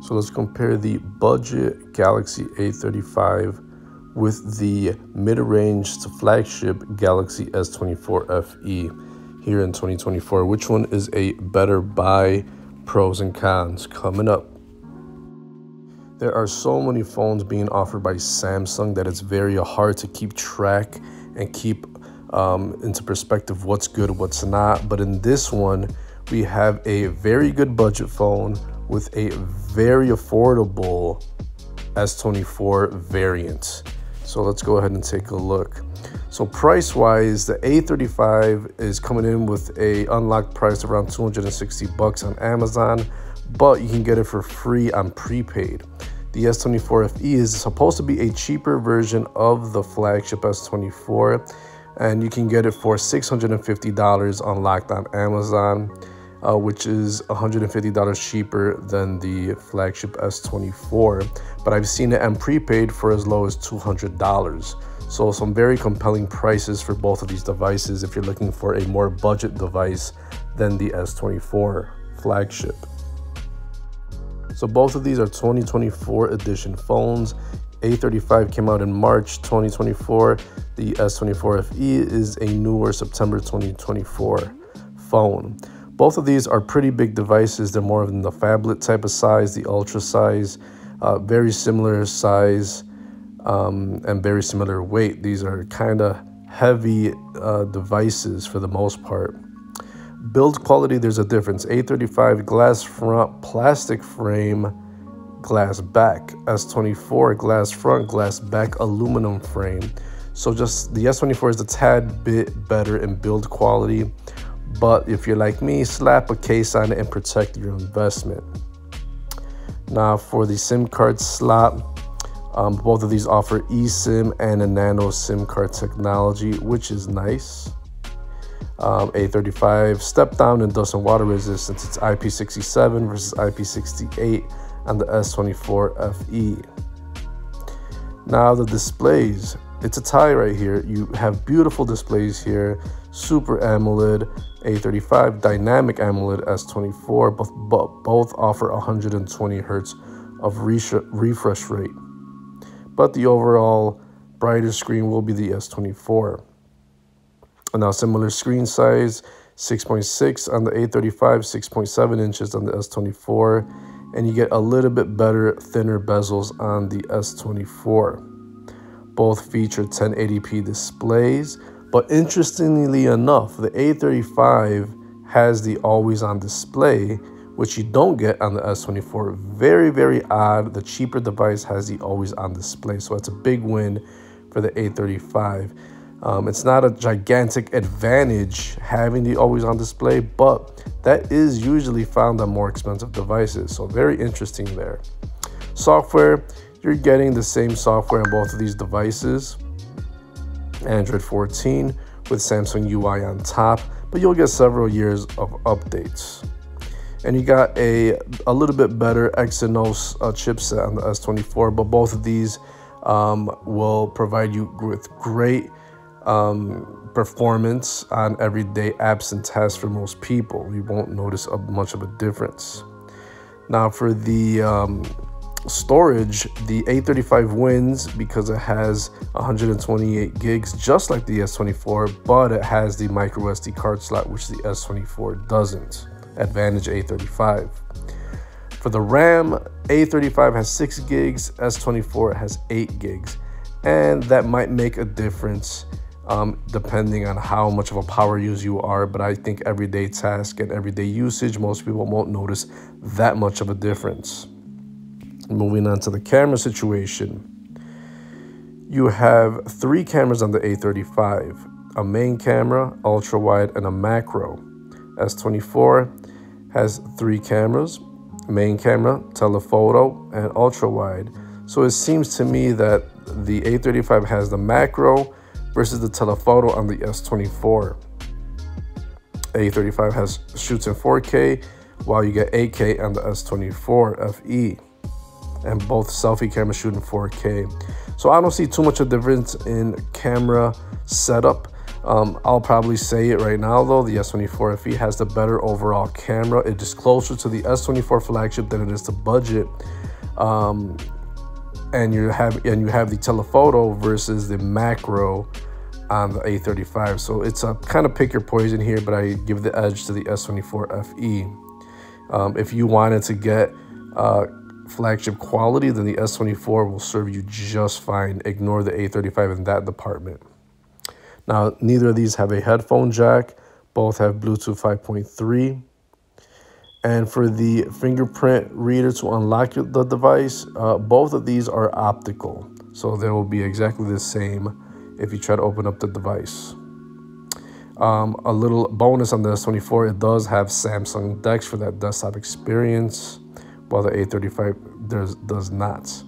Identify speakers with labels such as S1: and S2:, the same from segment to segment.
S1: So let's compare the budget Galaxy A35 with the mid-range to flagship Galaxy S24 FE here in 2024. Which one is a better buy? Pros and cons coming up. There are so many phones being offered by Samsung that it's very hard to keep track and keep into perspective what's good, what's not. But in this one, we have a very good budget phone with a very affordable S24 variant. So let's go ahead and take a look. So price wise, the A35 is coming in with a unlocked price around $260 on Amazon, but you can get it for free on prepaid. The S24 FE is supposed to be a cheaper version of the flagship S24, and you can get it for $650 unlocked on Amazon, which is $150 cheaper than the flagship S24. But I've seen it on prepaid for as low as $200. So some very compelling prices for both of these devices if you're looking for a more budget device than the S24 flagship. So both of these are 2024 edition phones. A35 came out in March 2024. The S24 FE is a newer September 2024 phone. Both of these are pretty big devices. They're more in the phablet type of size, the ultra size, very similar size and very similar weight. These are kind of heavy devices for the most part. Build quality, there's a difference. A35 glass front, plastic frame, glass back. S24 glass front, glass back, aluminum frame. So just the S24 is a tad bit better in build quality. But if you're like me, slap a case on it and protect your investment. Now for the SIM card slot, both of these offer eSIM and a nano SIM card technology, which is nice. A35 step down in dust and water resistance. It's IP67 versus IP68 on the S24 FE. Now the displays, it's a tie right here. You have beautiful displays here, Super AMOLED, A35, Dynamic AMOLED, S24, both offer 120 Hz of refresh rate. But the overall brighter screen will be the S24. And now similar screen size, 6.6 on the A35, 6.7 inches on the S24, and you get a little bit better, thinner bezels on the S24. Both feature 1080p displays, but interestingly enough, the A35 has the always-on display, which you don't get on the S24. Very, very odd. The cheaper device has the always-on display, so it's a big win for the A35. It's not a gigantic advantage having the always-on display, but that is usually found on more expensive devices, so very interesting there. Software, you're getting the same software on both of these devices. Android 14 with Samsung UI on top, but you'll get several years of updates. And you got a little bit better Exynos chipset on the S24, but both of these will provide you with great performance on everyday apps and tasks for most people. You won't notice much of a difference. Now for the storage, the A35 wins because it has 128 gigs, just like the S24, but it has the micro SD card slot, which the S24 doesn't. Advantage A35. For the RAM, A35 has 6 gigs, S24 has 8 gigs, and that might make a difference depending on how much of a power user you are, but I think everyday task and everyday usage, most people won't notice that much of a difference. Moving on to the camera situation, you have 3 cameras on the A35, a main camera, ultra wide, and a macro. S24 has 3 cameras, main camera, telephoto, and ultra wide. So it seems to me that the A35 has the macro versus the telephoto on the S24. A35 shoots in 4K, while you get 8K on the S24 FE. And both selfie cameras shoot in 4K. So I don't see too much of a difference in camera setup. I'll probably say it right now though, the S24 FE has the better overall camera. It is closer to the S24 flagship than it is to budget. And you have the telephoto versus the macro on the A35. So it's a kind of pick your poison here, but I give the edge to the S24 FE. If you wanted to get flagship quality, then the S24 will serve you just fine. Ignore the A35 in that department. Now, neither of these have a headphone jack. Both have Bluetooth 5.3. And for the fingerprint reader to unlock the device, both of these are optical. So they will be exactly the same if you try to open up the device. A little bonus on the S24, it does have Samsung DeX for that desktop experience, while the A35 does not.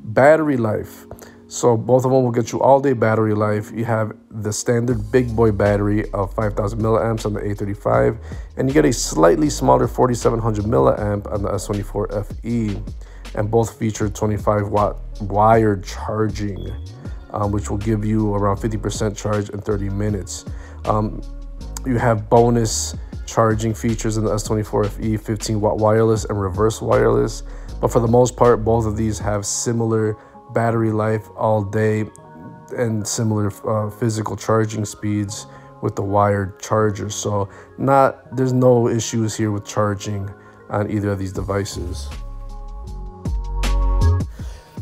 S1: Battery life. So both of them will get you all day battery life. You have the standard big boy battery of 5,000 milliamps on the A35, and you get a slightly smaller 4,700 milliamp on the S24 FE, and both feature 25-watt wired charging, which will give you around 50% charge in 30 minutes. You have bonus charging features in the S24 FE, 15-watt wireless and reverse wireless, but for the most part, both of these have similar battery life all day and similar physical charging speeds with the wired charger. So there's no issues here with charging on either of these devices.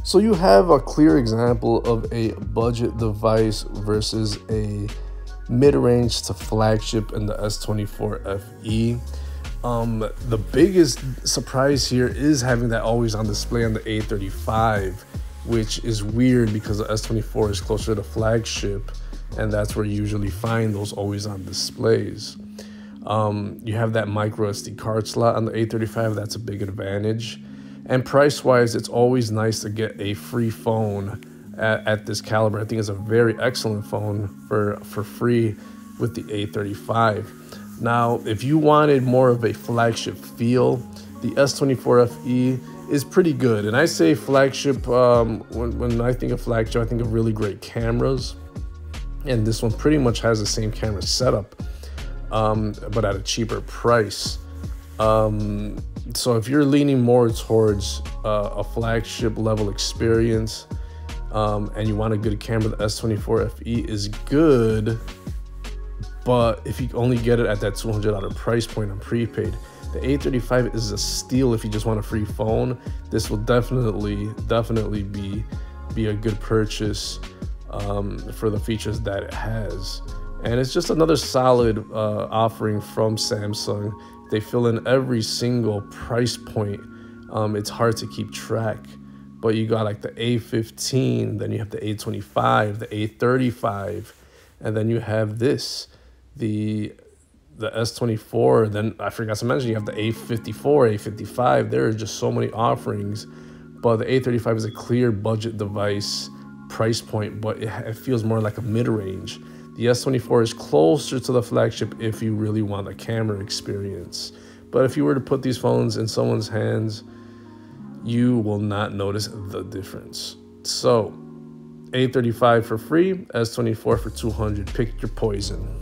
S1: So you have a clear example of a budget device versus a mid-range to flagship in the S24 FE. The biggest surprise here is having that always on display on the A35, which is weird because the S24 is closer to the flagship, and that's where you usually find those always on displays. You have that micro SD card slot on the A35. That's a big advantage. And price-wise, it's always nice to get a free phone at this caliber. I think it's a very excellent phone for free with the A35. Now, if you wanted more of a flagship feel, the S24 FE is pretty good. And I say flagship, when I think of flagship, I think of really great cameras. And this one pretty much has the same camera setup, but at a cheaper price. So if you're leaning more towards a flagship level experience, and you want a good camera, the S24 FE is good. But if you only get it at that $200 price point on prepaid, the A35 is a steal if you just want a free phone. This will definitely be a good purchase for the features that it has. And it's just another solid offering from Samsung. They fill in every single price point. It's hard to keep track, but you got like the A15, then you have the A25, the A35, and then you have this, the S24. Then I forgot to mention you have the A54, A55. There are just so many offerings, but the A35 is a clear budget device price point, but it feels more like a mid-range. The S24 is closer to the flagship if you really want a camera experience. But if you were to put these phones in someone's hands, you will not notice the difference. So A35 for free, S24 for $200. Pick your poison.